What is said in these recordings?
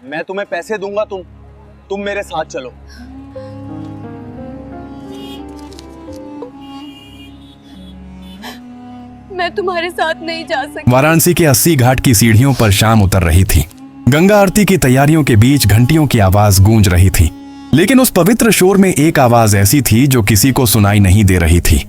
मैं तुम्हें पैसे दूंगा, तुम मेरे साथ चलो। मैं तुम्हारे साथ नहीं जा सकती। वाराणसी के 80 घाट की सीढ़ियों पर शाम उतर रही थी। गंगा आरती की तैयारियों के बीच घंटियों की आवाज गूंज रही थी, लेकिन उस पवित्र शोर में एक आवाज ऐसी थी जो किसी को सुनाई नहीं दे रही थी।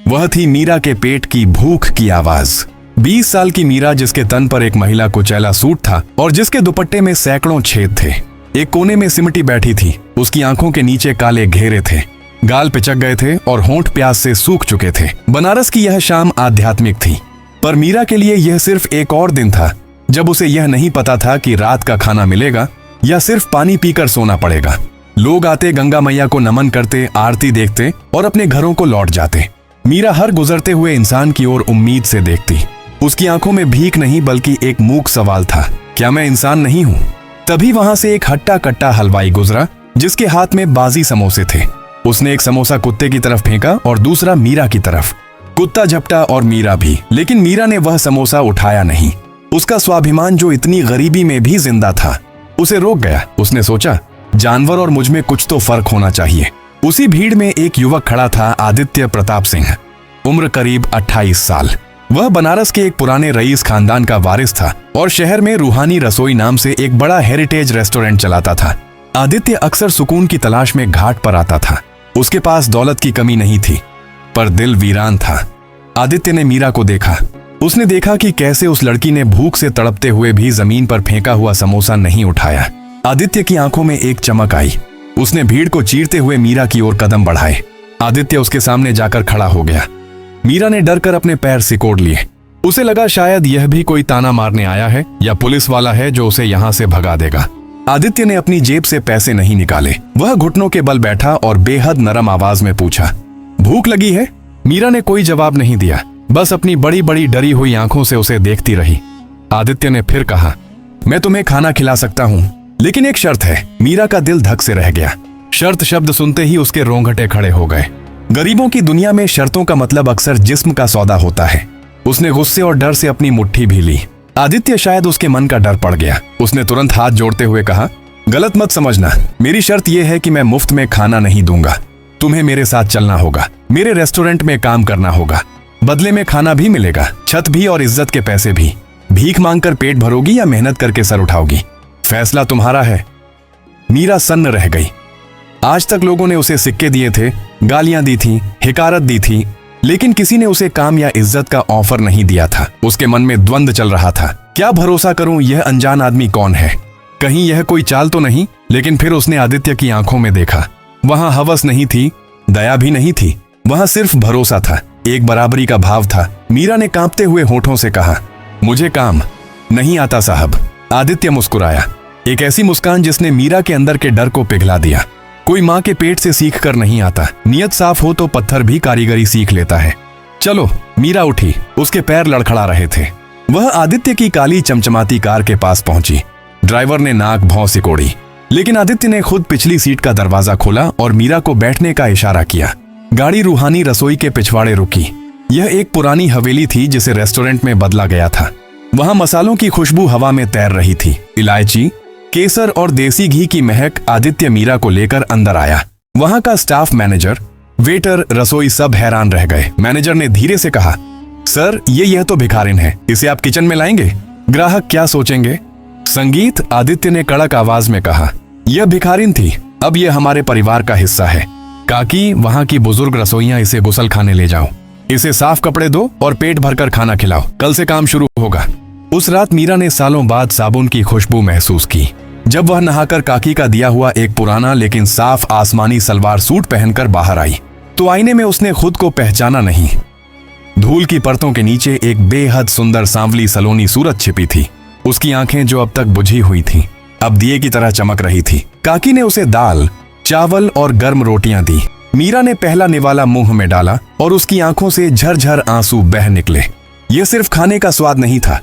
वह थी मीरा के पेट की भूख की आवाज। 20 साल की मीरा, जिसके तन पर एक महिला कुचैला सूट था और जिसके दुपट्टे में सैकड़ों छेद थे, एक कोने में सिमटी बैठी थी। उसकी आंखों के नीचे काले घेरे थे, गाल पिचक गए थे और होंठ प्यास से सूख चुके थे। बनारस की यह शाम आध्यात्मिक थी, पर मीरा के लिए यह सिर्फ एक और दिन था जब उसे यह नहीं पता था कि रात का खाना मिलेगा या सिर्फ पानी पीकर सोना पड़ेगा। लोग आते, गंगा मैया को नमन करते, आरती देखते और अपने घरों को लौट जाते। मीरा हर गुजरते हुए इंसान की ओर उम्मीद से देखती। उसकी आंखों में भीख नहीं बल्कि एक मूक सवाल था, क्या मैं इंसान नहीं हूं? तभी वहां से एक हट्टा कट्टा हलवाई गुजरा जिसके हाथ में बाजी समोसे थे। उसने एक समोसा कुत्ते की तरफ फेंका और दूसरा मीरा की तरफ। कुत्ता झपटा और मीरा भी, लेकिन मीरा ने वह समोसा उठाया नहीं। उसका स्वाभिमान, जो इतनी गरीबी में भी जिंदा था, उसे रोक गया। उसने सोचा, जानवर और मुझ में कुछ तो फर्क होना चाहिए। उसी भीड़ में एक युवक खड़ा था, आदित्य प्रताप सिंह, उम्र करीब 28 साल। वह बनारस के एक पुराने रईस खानदान का वारिस था और शहर में रूहानी रसोई नाम से एक बड़ा हेरिटेज रेस्टोरेंट चलाता था। आदित्य अक्सर सुकून की तलाश में घाट पर आता था। उसके पास दौलत की कमी नहीं थी, पर दिल वीरान था। आदित्य ने मीरा को देखा। उसने देखा कि कैसे उस लड़की ने भूख से तड़पते हुए भी जमीन पर फेंका हुआ समोसा नहीं उठाया। आदित्य की आंखों में एक चमक आई। उसने भीड़ को चीरते हुए मीरा की ओर कदम बढ़ाए। आदित्य उसके सामने जाकर खड़ा हो गया। मीरा ने डर कर अपने पैर सिकोड़ लिए। उसे लगा शायद यह भी कोई ताना मारने आया है या पुलिस वाला है जो उसे यहां से भगा देगा। आदित्य ने अपनी जेब से पैसे नहीं निकाले। वह घुटनों के बल बैठा और बेहद नरम आवाज में पूछा, भूख लगी है? मीरा ने कोई जवाब नहीं दिया, बस अपनी बड़ी बड़ी डरी हुई आंखों से उसे देखती रही। आदित्य ने फिर कहा, मैं तुम्हें खाना खिला सकता हूँ, लेकिन एक शर्त है। मीरा का दिल धक से रह गया। शर्त शब्द सुनते ही उसके रोंगटे खड़े हो गए। गरीबों की दुनिया में शर्तों का मतलब अक्सर जिस्म का सौदा होता है। उसने गुस्से और डर से अपनी मुट्ठी भी ली। आदित्य शायद उसके मन का डर पड़ गया। उसने तुरंत हाथ जोड़ते हुए कहा, गलत मत समझना, मेरी शर्त यह है कि मैं मुफ्त में खाना नहीं दूंगा। तुम्हें मेरे साथ चलना होगा, मेरे रेस्टोरेंट में काम करना होगा। बदले में खाना भी मिलेगा, छत भी और इज्जत के पैसे भी। भीख मांगकर पेट भरोगी या मेहनत करके सर उठाओगी, फैसला तुम्हारा है। मीरा सन्न रह गई। आज तक लोगों ने उसे सिक्के दिए थे, गालियां दी थी, हिकारत दी थी, लेकिन किसी ने उसे काम या इज्जत का ऑफर नहीं दिया था। उसके मन में द्वंद चल रहा था, क्या भरोसा करूं, यह अनजान आदमी कौन है? कहीं यह कोई चाल तो नहीं? लेकिन फिर उसने आदित्य की आंखों में देखा। वहां हवस नहीं थी, दया भी नहीं थी, वहां सिर्फ भरोसा था, एक बराबरी का भाव था। मीरा ने कांपते हुए होठों से कहा, मुझे काम नहीं आता साहब। आदित्य मुस्कुराया, एक ऐसी मुस्कान जिसने मीरा के अंदर के डर को पिघला दिया। कोई माँ के पेट से सीख कर नहीं आता, नियत साफ हो तो पत्थर भी कारीगरी सीख लेता है। चलो। मीरा उठी, उसके पैर लड़खड़ा रहे थे। वह आदित्य की काली चमचमाती कार के पास पहुंची। ड्राइवर ने नाक भौं सिकोड़ी, लेकिन आदित्य ने खुद पिछली सीट का दरवाजा खोला और मीरा को बैठने का इशारा किया। गाड़ी रूहानी रसोई के पिछवाड़े रुकी। यह एक पुरानी हवेली थी जिसे रेस्टोरेंट में बदला गया था। वहां मसालों की खुशबू हवा में तैर रही थी। इलायची, केसर और देसी घी की महक। आदित्य मीरा को लेकर अंदर आया। वहां का स्टाफ, मैनेजर, वेटर, रसोई सब हैरान रह गए। मैनेजर ने धीरे से कहा, सर यह तो भिखारिन है, इसे आप किचन में लाएंगे? ग्राहक क्या सोचेंगे? संगीत, आदित्य ने कड़क आवाज में कहा, यह भिखारिन थी, अब यह हमारे परिवार का हिस्सा है। काकी, वहां की बुजुर्ग रसोइयां, इसे गुसल खाने ले जाओ, इसे साफ कपड़े दो और पेट भरकर खाना खिलाओ, कल से काम शुरू होगा। उस रात मीरा ने सालों बाद साबुन की खुशबू महसूस की। जब वह नहाकर काकी का दिया हुआ एक पुराना लेकिन साफ आसमानी सलवार सूट पहनकर बाहर आई, तो आईने में उसने खुद को पहचाना नहीं। धूल की परतों के नीचे एक बेहद सुंदर सांवली सलोनी सूरत छिपी थी। उसकी आंखें, जो अब तक बुझी हुई थीं, अब दिए की तरह चमक रही थी। काकी ने उसे दाल, चावल और गर्म रोटियां दी। मीरा ने पहला निवाला मुंह में डाला और उसकी आंखों से झरझर आंसू बह निकले। यह सिर्फ खाने का स्वाद नहीं था,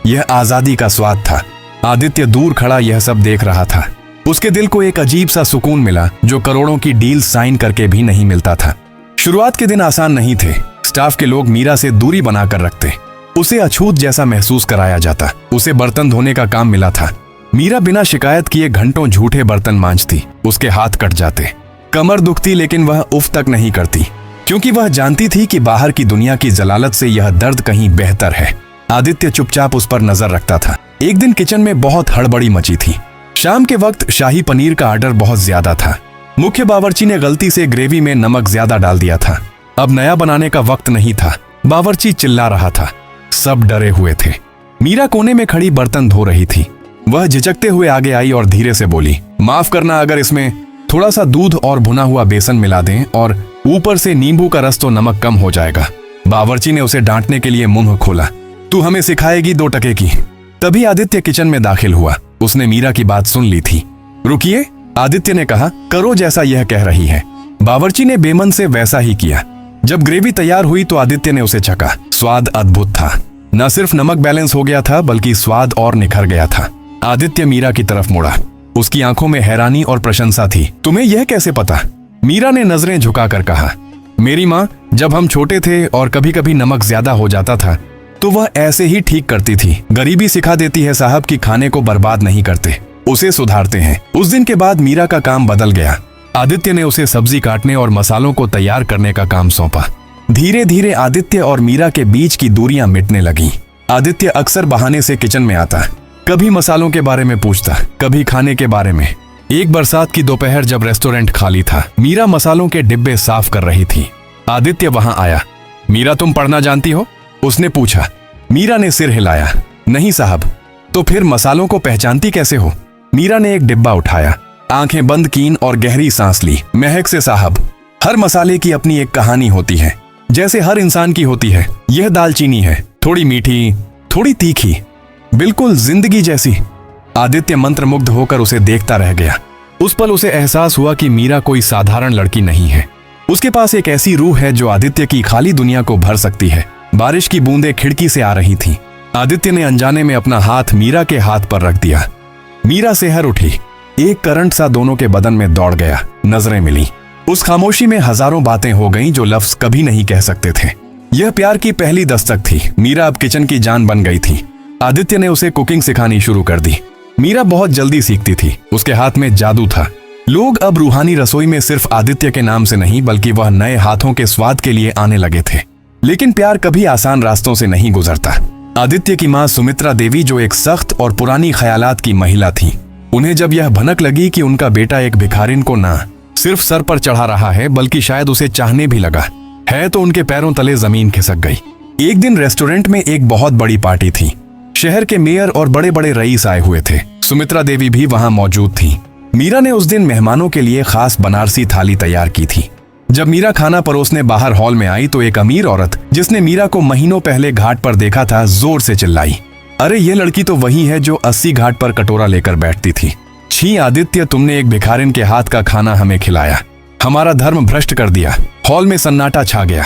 यह आजादी का स्वाद था। आदित्य दूर खड़ा यह सब देख रहा था। उसके दिल को एक अजीब सा सुकून मिला जो करोड़ों की डील साइन करके भी नहीं मिलता था। शुरुआत के दिन आसान नहीं थे। स्टाफ के लोग मीरा से दूरी बनाकर रखते, उसे अछूत जैसा महसूस कराया जाता। उसे बर्तन धोने का काम मिला था, मीरा बिना शिकायत किए घंटों झूठे बर्तन मांजती। उसके हाथ कट जाते, कमर दुखती, लेकिन वह उफ तक नहीं करती, क्योंकि वह जानती थी कि बाहर की दुनिया की जलालत से यह दर्द कहीं बेहतर है। आदित्य चुपचाप उस पर नजर रखता था। एक दिन किचन में बहुत हड़बड़ी मची थी। शाम के वक्त शाही पनीर का ऑर्डर बहुत ज्यादा था। मुख्य बावर्ची ने गलती से ग्रेवी में नमक ज्यादा डाल दिया था। अब नया बनाने का वक्त नहीं था। बावर्ची चिल्ला रहा था। सब डरे हुए थे। मीरा कोने में खड़ी बर्तन धो रही थी। वह झिझकते हुए आगे आई और धीरे से बोली, माफ करना, अगर इसमें थोड़ा सा दूध और भुना हुआ बेसन मिला दें और ऊपर से नींबू का रस तो नमक कम हो जाएगा। बावर्ची ने उसे डांटने के लिए मुंह खोला। तू हमें सिखाएगी 2 टके की। तभी आदित्य किचन में दाखिल हुआ। उसने मीरा की बात सुन ली थी। रुकिए, आदित्य ने कहा, करो जैसा यह कह रही है। बावर्ची ने बेमन से वैसा ही किया। जब ग्रेवी तैयार हुई तो आदित्य ने उसे चखा। स्वाद अद्भुत था। न सिर्फ नमक बैलेंस हो गया था, बल्कि स्वाद और निखर गया था। आदित्य मीरा की तरफ मुड़ा। उसकी आंखों में हैरानी और प्रशंसा थी। तुम्हें यह कैसे पता? मीरा ने नजरें झुकाकर कहा, मेरी माँ जब हम छोटे थे और कभी कभी नमक ज्यादा हो जाता था तो वह ऐसे ही ठीक करती थी। गरीबी सिखा देती है साहब कि खाने को बर्बाद नहीं करते, उसे सुधारते हैं। उस दिन के बाद मीरा का काम बदल गया। आदित्य ने उसे सब्जी काटने और मसालों को तैयार करने का काम सौंपा। धीरे धीरे आदित्य और मीरा के बीच की दूरियां मिटने लगीं। आदित्य अक्सर बहाने से किचन में आता, कभी मसालों के बारे में पूछता, कभी खाने के बारे में। एक बरसात की दोपहर जब रेस्टोरेंट खाली था, मीरा मसालों के डिब्बे साफ कर रही थी। आदित्य वहां आया। मीरा, तुम पढ़ना जानती हो? उसने पूछा। मीरा ने सिर हिलाया। नहीं साहब। तो फिर मसालों को पहचानती कैसे हो? मीरा ने एक डिब्बा उठाया, आंखें बंद कीं और गहरी सांस ली। महक से साहब, हर मसाले की अपनी एक कहानी होती है, जैसे हर इंसान की होती है। यह दालचीनी है, थोड़ी मीठी, थोड़ी तीखी, बिल्कुल जिंदगी जैसी। आदित्य मंत्रमुग्ध होकर उसे देखता रह गया। उस पल उसे एहसास हुआ कि मीरा कोई साधारण लड़की नहीं है। उसके पास एक ऐसी रूह है जो आदित्य की खाली दुनिया को भर सकती है। बारिश की बूंदें खिड़की से आ रही थीं। आदित्य ने अनजाने में अपना हाथ मीरा के हाथ पर रख दिया। मीरा सेहर उठी। एक करंट सा दोनों के बदन में दौड़ गया। नजरें मिली। उस खामोशी में हजारों बातें हो गईं जो लफ्ज कभी नहीं कह सकते थे। यह प्यार की पहली दस्तक थी। मीरा अब किचन की जान बन गई थी। आदित्य ने उसे कुकिंग सिखानी शुरू कर दी। मीरा बहुत जल्दी सीखती थी। उसके हाथ में जादू था। लोग अब रूहानी रसोई में सिर्फ आदित्य के नाम से नहीं, बल्कि वह नए हाथों के स्वाद के लिए आने लगे थे। लेकिन प्यार कभी आसान रास्तों से नहीं गुजरता। आदित्य की माँ सुमित्रा देवी, जो एक सख्त और पुरानी ख्यालात की महिला थी, उन्हें जब यह भनक लगी कि उनका बेटा एक भिखारिन को ना सिर्फ सर पर चढ़ा रहा है, बल्कि शायद उसे चाहने भी लगा है, तो उनके पैरों तले जमीन खिसक गई। एक दिन रेस्टोरेंट में एक बहुत बड़ी पार्टी थी। शहर के मेयर और बड़े बड़े रईस आए हुए थे। सुमित्रा देवी भी वहां मौजूद थी। मीरा ने उस दिन मेहमानों के लिए खास बनारसी थाली तैयार की थी। जब मीरा खाना परोसने बाहर हॉल में आई तो एक अमीर औरत, जिसने मीरा को महीनों पहले घाट पर देखा था, जोर से चिल्लाई, अरे ये लड़की तो वही है जो 80 घाट पर कटोरा लेकर बैठती थी। छी आदित्य, तुमने एक भिखारिन के हाथ का खाना हमें खिलाया, हमारा धर्म भ्रष्ट कर दिया। हॉल में सन्नाटा छा गया।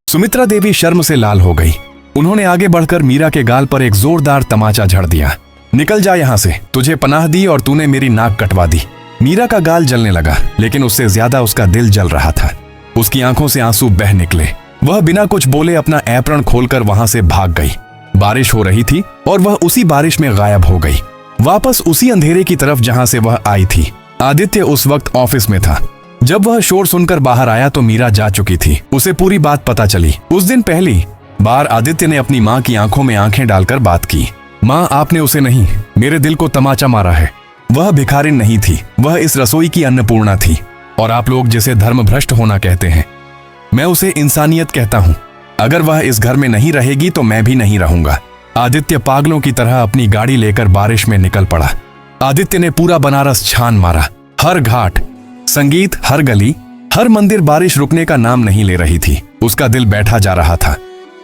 सुमित्रा देवी शर्म से लाल हो गई। उन्होंने आगे बढ़कर मीरा के गाल पर एक जोरदार तमाचा झड़ दिया। निकल जा यहाँ से, तुझे पनाह दी और तूने मेरी नाक कटवा दी। मीरा का गाल जलने लगा, लेकिन उससे ज्यादा उसका दिल जल रहा था। उसकी आंखों से आंसू बह निकले। वह बिना कुछ बोले अपना एप्रन खोलकर वहां से भाग गई। बारिश हो रही थी और वह उसी बारिश में गायब हो गई, वापस उसी अंधेरे की तरफ जहां से वह आई थी। आदित्य उस वक्त ऑफिस में था। जब वह शोर सुनकर बाहर आया तो मीरा जा चुकी थी। उसे पूरी बात पता चली। उस दिन पहली बार आदित्य ने अपनी माँ की आंखों में आंखें डालकर बात की। माँ, आपने उसे नहीं, मेरे दिल को तमाचा मारा है। वह भिखारिन नहीं थी, वह इस रसोई की अन्नपूर्णा थी। और आप लोग जिसे धर्म भ्रष्ट होना कहते हैं, मैं उसे इंसानियत कहता हूँ। अगर वह इस घर में नहीं रहेगी तो मैं भी नहीं रहूंगा। आदित्य पागलों की तरह अपनी गाड़ी लेकर बारिश में निकल पड़ा। आदित्य ने पूरा बनारस छान मारा। हर घाट, संगीत, हर गली, हर मंदिर। बारिश रुकने का नाम नहीं ले रही थी। उसका दिल बैठा जा रहा था।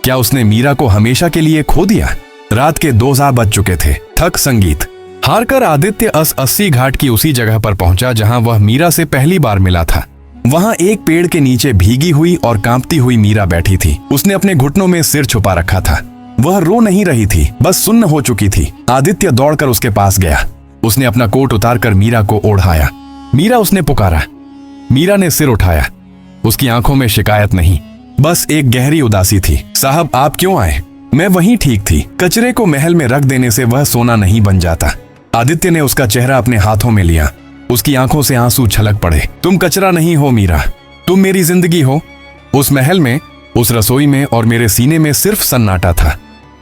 क्या उसने मीरा को हमेशा के लिए खो दिया? रात के 2 बज चुके थे। थक संगीत हारकर आदित्य 80 घाट की उसी जगह पर पहुंचा जहां वह मीरा से पहली बार मिला था। वहां एक पेड़ के नीचे भीगी हुई और कांपती हुई मीरा बैठी थी। उसने अपने घुटनों में सिर छुपा रखा था। वह रो नहीं रही थी, बस सुन्न हो चुकी थी। आदित्य दौड़कर उसके पास गया। उसने अपना कोट उतारकर मीरा को ओढ़ाया। मीरा, उसने पुकारा। मीरा ने सिर उठाया। उसकी आंखों में शिकायत नहीं, बस एक गहरी उदासी थी। साहब, आप क्यों आए? मैं वहीं ठीक थी। कचरे को महल में रख देने से वह सोना नहीं बन जाता। आदित्य ने उसका चेहरा अपने हाथों में लिया। उसकी आंखों से आंसू छलक पड़े। तुम कचरा नहीं हो मीरा, तुम मेरी जिंदगी हो। उस महल में, उस रसोई में और मेरे सीने में सिर्फ सन्नाटा था।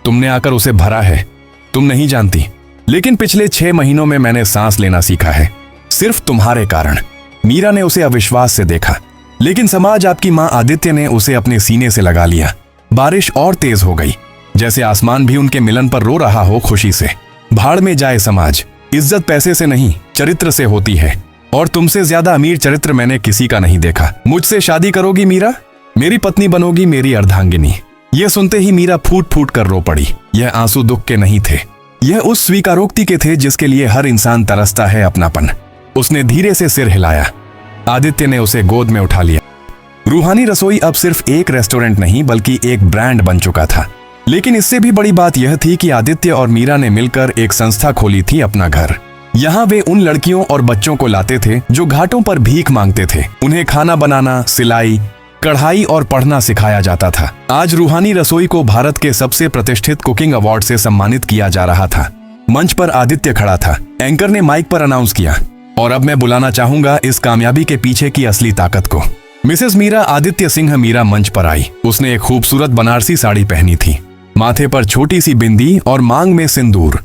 तुमने आकर उसे भरा है। तुम नहीं जानती, लेकिन पिछले 6 महीनों में मैंने सांस लेना सीखा है, सिर्फ तुम्हारे कारण। मीरा ने उसे अविश्वास से देखा, लेकिन समाज, आपकी मां आदित्य ने उसे अपने सीने से लगा लिया। बारिश और तेज हो गई, जैसे आसमान भी उनके मिलन पर रो रहा हो खुशी से। भाड़ में जाए समाज, इज्जत पैसे से नहीं चरित्र से होती है, और तुमसे ज्यादा अमीर चरित्र मैंने किसी का नहीं देखा। मुझसे शादी करोगी मीरा? मेरी पत्नी बनोगी, मेरी अर्धांगिनी। यह सुनते ही मीरा फूट फूट कर रो पड़ी। यह आंसू दुख के नहीं थे, यह उस स्वीकारोक्ति के थे जिसके लिए हर इंसान तरसता है, अपनापन। उसने धीरे से सिर हिलाया। आदित्य ने उसे गोद में उठा लिया। रूहानी रसोई अब सिर्फ एक रेस्टोरेंट नहीं बल्कि एक ब्रांड बन चुका था। लेकिन इससे भी बड़ी बात यह थी कि आदित्य और मीरा ने मिलकर एक संस्था खोली थी, अपना घर। यहाँ वे उन लड़कियों और बच्चों को लाते थे जो घाटों पर भीख मांगते थे। उन्हें खाना बनाना, सिलाई, कढ़ाई और पढ़ना सिखाया जाता था। आज रूहानी रसोई को भारत के सबसे प्रतिष्ठित कुकिंग अवार्ड से सम्मानित किया जा रहा था। मंच पर आदित्य खड़ा था। एंकर ने माइक पर अनाउंस किया, और अब मैं बुलाना चाहूंगा इस कामयाबी के पीछे की असली ताकत को। मिसेस मीरा आदित्य सिंह मीरा मंच पर आई। उसने एक खूबसूरत बनारसी साड़ी पहनी थी, माथे पर छोटी सी बिंदी और मांग में सिंदूर।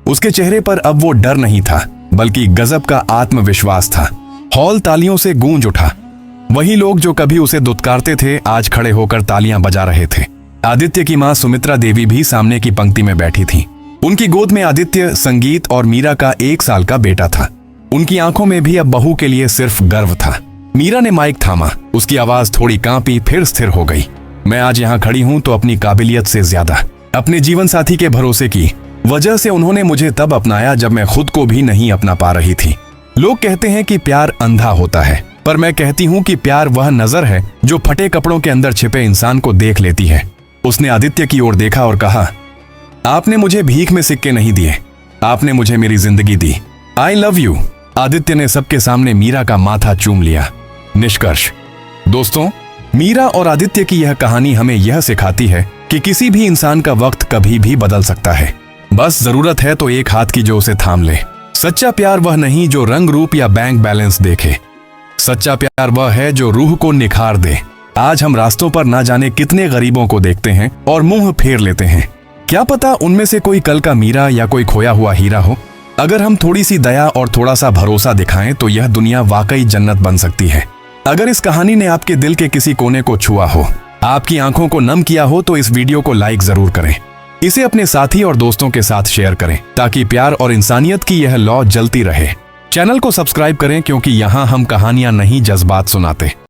उसके चेहरे पर अब वो डर नहीं था, बल्कि गजब का आत्मविश्वास था। हॉल तालियों से गूंज उठा। वही लोग जो कभी उसे दुत्कारते थे, आज खड़े होकर तालियां बजा रहे थे। आदित्य की मां सुमित्रा देवी भी सामने की पंक्ति में बैठी थी। उनकी गोद में आदित्य, संगीत और मीरा का 1 साल का बेटा था। उनकी आंखों में भी अब बहू के लिए सिर्फ गर्व था। मीरा ने माइक थामा। उसकी आवाज थोड़ी कांपी, फिर स्थिर हो गई। मैं आज यहाँ खड़ी हूँ तो अपनी काबिलियत से ज्यादा अपने जीवन साथी के भरोसे की वजह से उन्होंने मुझे तब अपनाया जब मैं खुद को भी नहीं अपना पा रही थी। लोग कहते हैं कि प्यार अंधा होता है, पर मैं कहती हूँ कि प्यार वह नजर है जो फटे कपड़ों के अंदर छिपे इंसान को देख लेती है। उसने आदित्य की ओर देखा और कहा, आपने मुझे भीख में सिक्के नहीं दिए, आपने मुझे मेरी जिंदगी दी। I love you. आदित्य ने सबके सामने मीरा का माथा चूम लिया। निष्कर्ष, दोस्तों, मीरा और आदित्य की यह कहानी हमें यह सिखाती है कि किसी भी इंसान का वक्त कभी भी बदल सकता है। बस जरूरत है तो एक हाथ की जो उसे थाम ले। सच्चा प्यार वह नहीं जो रंग रूप या बैंक बैलेंस देखे। सच्चा प्यार वह है जो रूह को निखार दे। आज हम रास्तों पर ना जाने कितने गरीबों को देखते हैं और मुंह फेर लेते हैं। क्या पता उनमें से कोई कल का मीरा या कोई खोया हुआ हीरा हो। अगर हम थोड़ी सी दया और थोड़ा सा भरोसा दिखाएं तो यह दुनिया वाकई जन्नत बन सकती है। अगर इस कहानी ने आपके दिल के किसी कोने को छुआ हो, आपकी आंखों को नम किया हो, तो इस वीडियो को लाइक जरूर करें। इसे अपने साथी और दोस्तों के साथ शेयर करें ताकि प्यार और इंसानियत की यह लौ जलती रहे। चैनल को सब्सक्राइब करें क्योंकि यहाँ हम कहानियां नहीं जज्बात सुनाते।